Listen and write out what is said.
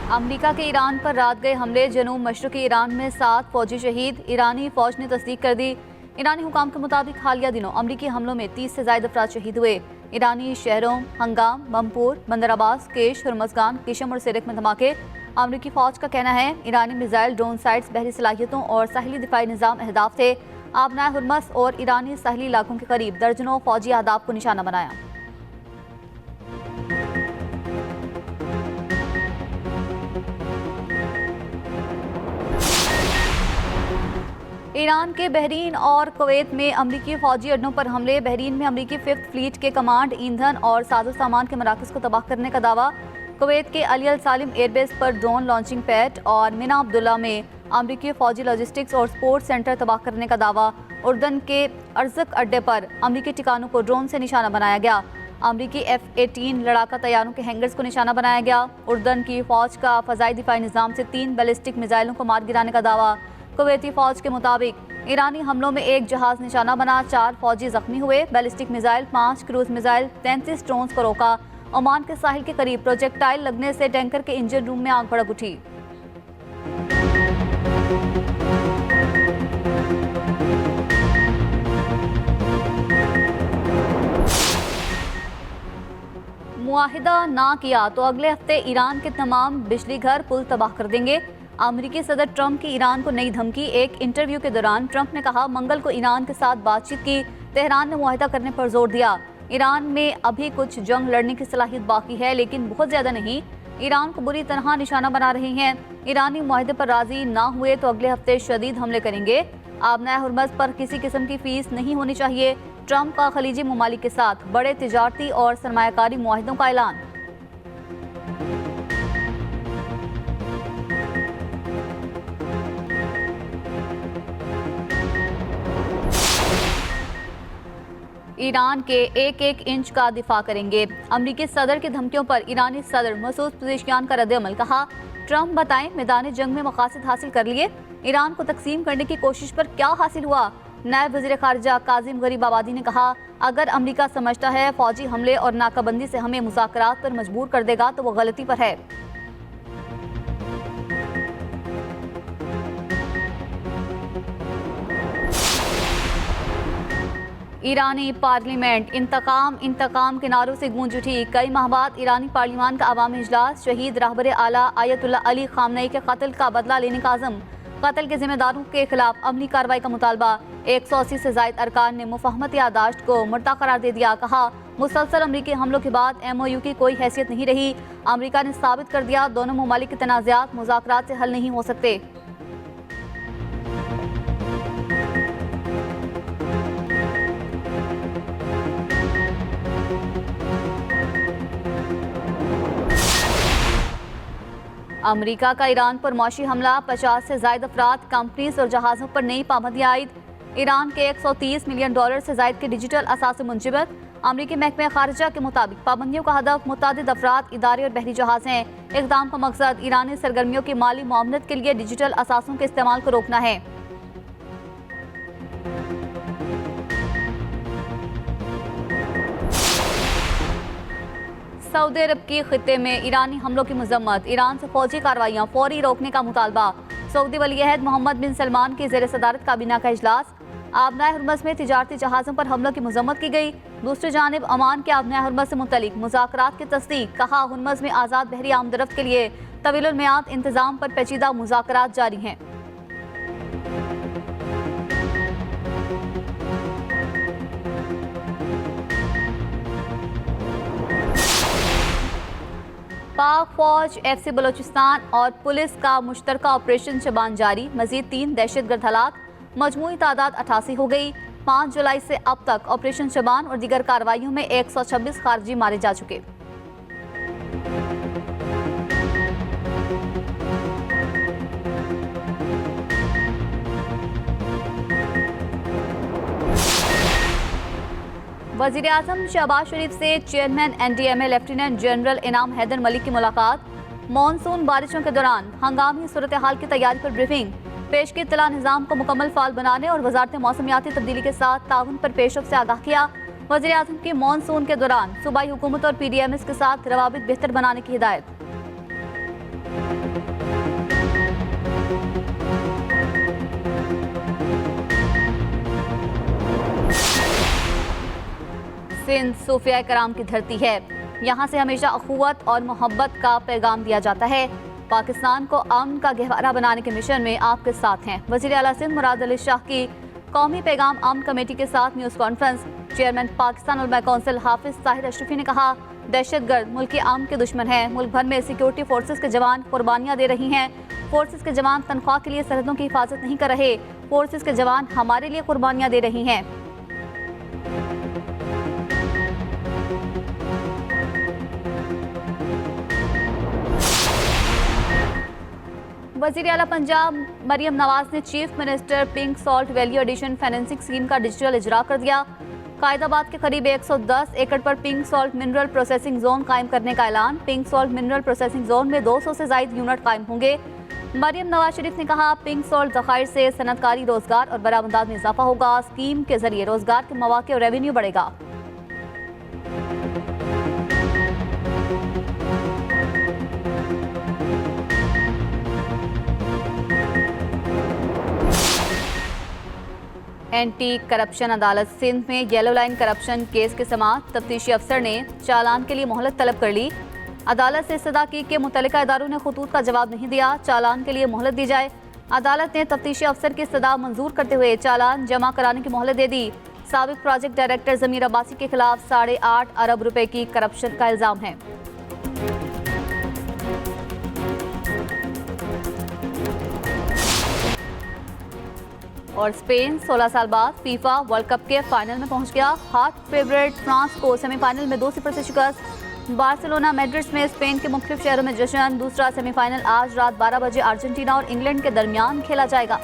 America के Iran पर रात गए हमले, जनूब मशरक़ी ईरान में 7 फौजी शहीद। ईरानी फौज ने तस्दीक कर दी। ईरानी हुकाम के मुताबिक हालिया दिनों अमरीकी हमलों में 30 से ज़ायद अफराद शहीद हुए। ईरानी शहरों हंगाम, बमपुर, बंदर अब्बास, केश, हरमज़गान, किशम और सिरक में धमाके। अमरीकी फौज का कहना है ईरानी मिसाइल, ड्रोन साइट्स, बहरी सलाहियतों और साहिली दिफाई निज़ाम अहदाफ थे। आबनाए हुर्मस और ईरानी साहिली इलाकों के करीब दर्जनों फौजी अहदाफ को निशाना बनाया। ईरान के बहरीन और कुवैत में अमरीकी फौजी अड्डों पर हमले। बहरीन में अमरीकी 5th फ्लीट के कमांड, ईंधन और साजो सामान के मराकज़ को तबाह करने का दावा। कुवैत के अली अल सालिम एयरबेस पर ड्रोन लॉन्चिंग पैड और मिना अब्दुल्ला में अमरीकी फौजी लॉजिस्टिक्स और स्पोर्ट्स सेंटर तबाह करने का दावा। उर्दन के अर्जक अड्डे पर अमरीकी ठिकानों को ड्रोन से निशाना बनाया गया। अमरीकी F-18 लड़ाका तैयारों के हैंगर्स को निशाना बनाया गया। उर्दन की फौज का फ़ज़ाई दिफाई निज़ाम से 3 बैलिस्टिक मिसाइलों को मार गिराने का दावा। कुवैती फौज के मुताबिक ईरानी हमलों में 1 जहाज निशाना बना, 4 फौजी जख्मी हुए। Ballistic missile, 5 cruise missile, 33 drones को रोका। ओमान के साहिल के करीब प्रोजेक्टाइल लगने से टैंकर के इंजन रूम में आग भड़क उठी। मुआहिदा ना किया तो अगले हफ्ते ईरान के तमाम बिजली घर पुल तबाह कर देंगे। अमेरिकी सदर ट्रंप की ईरान को नई धमकी। एक इंटरव्यू के दौरान ट्रंप ने कहा, मंगल को ईरान के साथ बातचीत की। तेहरान ने मुआहिदा करने पर जोर दिया। ईरान में अभी कुछ जंग लड़ने की सलाहियत बाकी है, लेकिन बहुत ज्यादा नहीं। ईरान को बुरी तरह निशाना बना रहे हैं। ईरानी मुआहिदे पर राजी ना हुए तो अगले हफ्ते शदीद हमले करेंगे। आबनाए हुर्मज़ पर किसी किस्म की फीस नहीं होनी चाहिए। ट्रंप का खलीजी ममालिक के साथ बड़े तिजारती और सरमायाकारी मुआहिदों का ऐलान। ईरान के एक एक इंच का दिफा करेंगे। अमरीकी सदर की धमकियों पर ईरानी सदर मसूद पेज़ेश्कियान का रद्द-ए-अमल। कहा, ट्रंप बताएं मैदान जंग में मकासद हासिल कर लिए, ईरान को तकसीम करने की कोशिश पर क्या हासिल हुआ। नायब वज़ीर ख़ारिजा काज़िम गरीब आबादी ने कहा, अगर अमरीका समझता है फौजी हमले और नाकाबंदी से हमें मुज़ाकरात पर मजबूर कर देगा तो वो गलती पर है। ईरानी पार्लियामेंट इंतकाम के नारों से गूंज उठी। कई माह बाद ईरानी पार्लियामान का अवामी इजलास। शहीद रहबर आला आयतुल्लाह अली खामनेई के कत्ल का बदला लेने का आज़म। कत्ल के जिम्मेदारों के खिलाफ अमली कार्रवाई का मुतालबा। 180 से ज़ायद अरकान ने मुफाहमत यादाश्त को मुर्दा करार दे दिया। कहा, मुसलसल अमरीकी हमलों के बाद MOU की कोई हैसियत नहीं रही। अमरीका ने साबित कर दिया दोनों ममालिक के तनाज़ात मुज़ाकरात से हल नहीं हो सकते। अमरीका का ईरान पर मौशी हमला। 50 से ज़ायद अफराद, कंपनीज और जहाज़ों पर नई पाबंदियाँ आयद। ईरान के $130 मिलियन से ज़ायद के डिजिटल असासे मुंजमद। अमरीकी महकमे खारिजा के मुताबिक पाबंदियों का हदफ मुतादिद अफराद, इदारे और बहरी जहाज़ हैं। इक़दाम का मकसद ईरानी सरगर्मियों की माली मुआवनत के लिए डिजिटल असासों के इस्तेमाल को रोकना है। सऊदी अरब की खित्ते में ईरानी हमलों की मजम्मत। ईरान से फौजी कार्रवाइयाँ फौरी रोकने का मुतालबा। सऊदी वली-अहद मोहम्मद बिन सलमान की ज़ेर सदारत काबीना का इजलास। आबनाए हुर्मज़ में तिजारती जहाज़ों पर हमलों की मजम्मत की गई। दूसरी जानिब ओमान के आबनाए हुर्मज़ से मुतल्लिक मुज़ाकरात की तस्दीक। कहा, हुर्मज़ में आज़ाद बहरी आमदरफ्त के लिए तवीलुल मियाद इंतजाम पर पेचीदा मुज़ाकरात जारी हैं। पाक फौज, FC बलोचिस्तान और पुलिस का मुश्तरका ऑपरेशन शबान जारी। मजीद 3 दहशतगर्द हलाक। मजमूई तादाद 88 हो गई। 5 जुलाई से अब तक ऑपरेशन शबान और दीगर कार्रवाइयों में 126 खारजी मारे जा चुके। वज़ीर आज़म शहबाज शरीफ से चेयरमैन NDMA लेफ्टिनेंट जनरल इनाम हैदर मलिक की मुलाकात। मानसून बारिशों के दौरान हंगामी सूरत हाल की तैयारी पर ब्रीफिंग। पेश की इत्तला निज़ाम को मुकम्मल फाल बनाने और वजारत मौसमियाती तब्दीली के साथ ताउन पर पेशरफ से आगाह किया। वज़ीर आज़म की मानसून के दौरान सूबाई हुकूमत और PDMS के साथ रवाबित बेहतर बनाने की हिदायत। सिंध सूफिया कराम की धरती है। यहाँ से हमेशा अखुवत और मोहब्बत का पैगाम दिया जाता है। पाकिस्तान को अमन का गहवारा बनाने के मिशन में आपके साथ हैं। वज़ीर आला सिंध मुराद अली शाह की कौमी पैगाम अमन कमेटी के साथ न्यूज़ कॉन्फ्रेंस। चेयरमैन पाकिस्तान उलमा कौंसिल हाफिज ताहिर अशरफी ने कहा, दहशतगर्द मुल्क के अमन के दुश्मन हैं। मुल्क भर में सिक्योरिटी फोर्सेस के जवान कुर्बानियां दे रही हैं। फोर्सेस के जवान तनख्वाह के लिए सरहदों की हिफाजत नहीं कर रहे। फोर्सेस के जवान हमारे लिए कुर्बानियां दे रही हैं। वज़ीर आला पंजाब मरियम नवाज ने chief minister pink salt valley addition financing scheme का डिजिटल इजरा कर दिया। कायदाबाद के करीब 110 एकड़ पर pink salt mineral processing zone कायम करने का ऐलान। Pink salt mineral processing zone में 200 से ज्यादा यूनिट कायम होंगे। मरियम नवाज शरीफ ने कहा, पिंक सॉल्ट ज़खायर से सनतकारी रोजगार और बरामदात में इजाफा होगा। स्कीम के जरिए रोजगार के मौके और रेवेन्यू बढ़ेगा। एंटी करप्शन अदालत सिंध में येलो लाइन करप्शन केस के समाअत। तफ्तीशी अफसर ने चालान के लिए मोहलत तलब कर ली। अदालत से इस्तदा की कि मुतल्लिका इदारों ने खतूत का जवाब नहीं दिया, चालान के लिए मोहलत दी जाए। अदालत ने तफ्तीशी अफसर की इस्तदा मंजूर करते हुए चालान जमा कराने की मोहलत दे दी। साबिक प्रोजेक्ट डायरेक्टर ज़मीर अब्बासी के खिलाफ 8.5 अरब रुपए की करप्शन का इल्जाम है। और स्पेन 16 साल बाद फीफा वर्ल्ड कप के फाइनल में पहुंच गया। हाफ फेवरेट फ्रांस को सेमीफाइनल में 2-0 से शिकस्त। बार्सिलोना मैड्रिड में स्पेन के मुख्तलिफ शहरों में जश्न। दूसरा सेमीफाइनल आज रात 12 बजे अर्जेंटीना और इंग्लैंड के दरमियान खेला जाएगा।